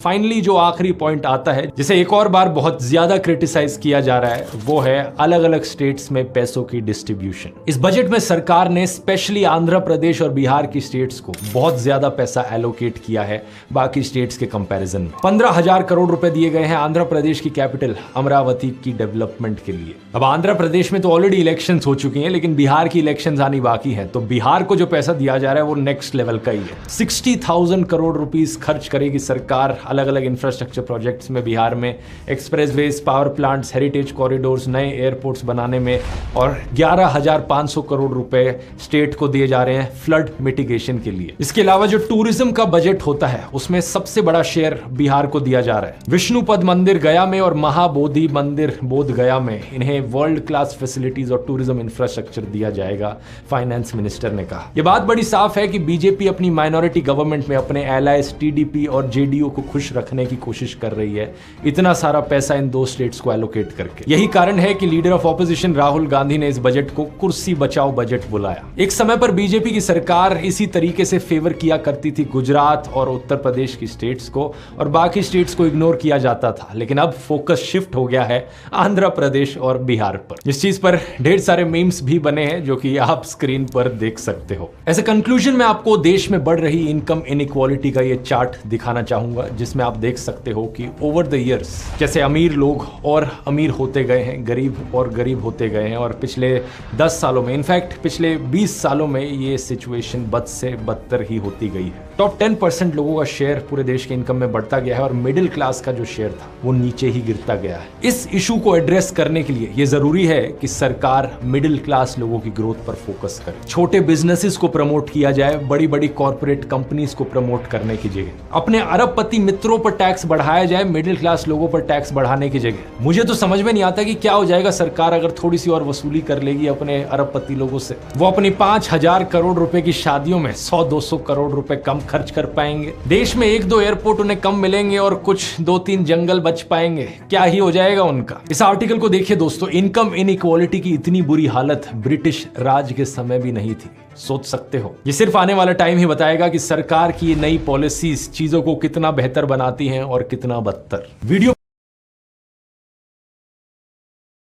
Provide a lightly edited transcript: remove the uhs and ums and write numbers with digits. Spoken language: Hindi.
फाइनली जो आखिरी पॉइंट आता है जिसे एक और बार बहुत ज्यादा क्रिटिसाइज किया जा रहा है वो है अलग अलग स्टेट्स में पैसों की डिस्ट्रीब्यूशन। इस बजट में सरकार ने स्पेशली आंध्र प्रदेश और बिहार की स्टेट्स को बहुत ज्यादा पैसा एलोकेट किया है बाकी स्टेट्स के कंपैरिजन में। 15,000 करोड़ रुपए दिए गए हैं आंध्र प्रदेश की कैपिटल अमरावती की डेवलपमेंट के लिए। अब आंध्र प्रदेश में तो ऑलरेडी इलेक्शंस हो चुकी हैं लेकिन बिहार की इलेक्शंस आनी बाकी है, तो बिहार को जो पैसा दिया जा रहा है वो नेक्स्ट लेवल का ही है। 60,000 करोड़ रुपीस खर्च करेगी सरकार अलग अलग इंफ्रास्ट्रक्चर प्रोजेक्ट्स में बिहार में, expressways, power plants, heritage corridors, नए एयरपोर्ट्स बनाने में, और 11,500 करोड़ रुपए स्टेट को दिए जा रहे हैं फ्लड मिटिगेशन के लिए। इसके अलावा जो टूरिज्म का बजट होता है उसमें सबसे बड़ा शेयर बिहार को दिया जा रहा है। विष्णुपद मंदिर गया में और महाबोधि मंदिर बोध गया में इन्हें वर्ल्ड क्लास फैसिलिटीज और टूरिज्म इंफ्रास्ट्रक्चर दिया जाएगा, फाइनेंस मिनिस्टर ने कहा। यह बात बड़ी साफ है कि बीजेपी अपनी माइनॉरिटी गवर्नमेंट में अपने एलाइज टीडीपी और जेडीयू को खुश रखने की कोशिश कर रही है, इतना सारा पैसा इन दो स्टेट्स को एलोकेट करके। यही कारण है कि leader of opposition Rahul Gandhi ने इस बजट को कुर्सी बचाओ बजट बुलाया। एक समय पर बीजेपी की सरकार इसी तरीके से फेवर किया करती थी गुजरात और उत्तर प्रदेश की स्टेट्स को, और बाकी स्टेट्स को इग्नोर किया जाता था। लेकिन अब फोकस शिफ्ट हो गया है आंध्र प्रदेश और बिहार पर। इस चीज पर ढेर सारे मीम्स भी बने हैं जो कि आप स्क्रीन पर देख सकते हो। ऐसे कंक्लूजन में आपको देश में बढ़ रही इनकम इनइक्वालिटी का ये चार्ट दिखाना चाहूंगा, जिसमें आप देख सकते हो कि ओवर द इयर्स जैसे अमीर लोग और अमीर होते गए हैं, गरीब और गरीब होते गए हैं, और पिछले 10 सालों में, इनफैक्ट पिछले 20 सालों में ये सिचुएशन बद से बदतर ही होती गई है। टॉप 10% लोगों का शेयर पूरे देश के इनकम में बढ़ता गया है और मिडिल क्लास का जो शेयर था वो नीचे ही गिरता गया है। इस इशू को एड्रेस करने के लिए ये जरूरी है कि सरकार मिडिल क्लास लोगों की ग्रोथ पर फोकस करे। छोटे बिजनेसेस को प्रमोट किया जाए, बड़ी बड़ी कॉर्पोरेट कंपनीज को प्रमोट करने की जगह अपने अरबपति मित्रों पर टैक्स बढ़ाया जाए, मिडिल क्लास लोगों पर टैक्स बढ़ाने की जगह। मुझे तो समझ में नहीं आता कि क्या हो जाएगा सरकार अगर थोड़ी सी और वसूली कर लेगी अपने अरबपति लोगों से। वो अपनी 5,000 करोड़ रुपए की शादियों में 100-200 करोड़ रुपए कम खर्च कर पाएंगे। देश में 1-2 एयरपोर्ट उन्हें कम मिलेंगे और कुछ 2-3 जंगल बच पाएंगे। क्या ही हो जाएगा उनका। इस आर्टिकल को देखिए दोस्तों, इनकम इनइक्वालिटी की इतनी बुरी हालत ब्रिटिश राज के समय भी नहीं थी। सोच सकते हो, ये सिर्फ आने वाला टाइम ही बताएगा कि सरकार की ये नई पॉलिसीज चीजों को कितना बेहतर बनाती हैं और कितना बदतर। वीडियो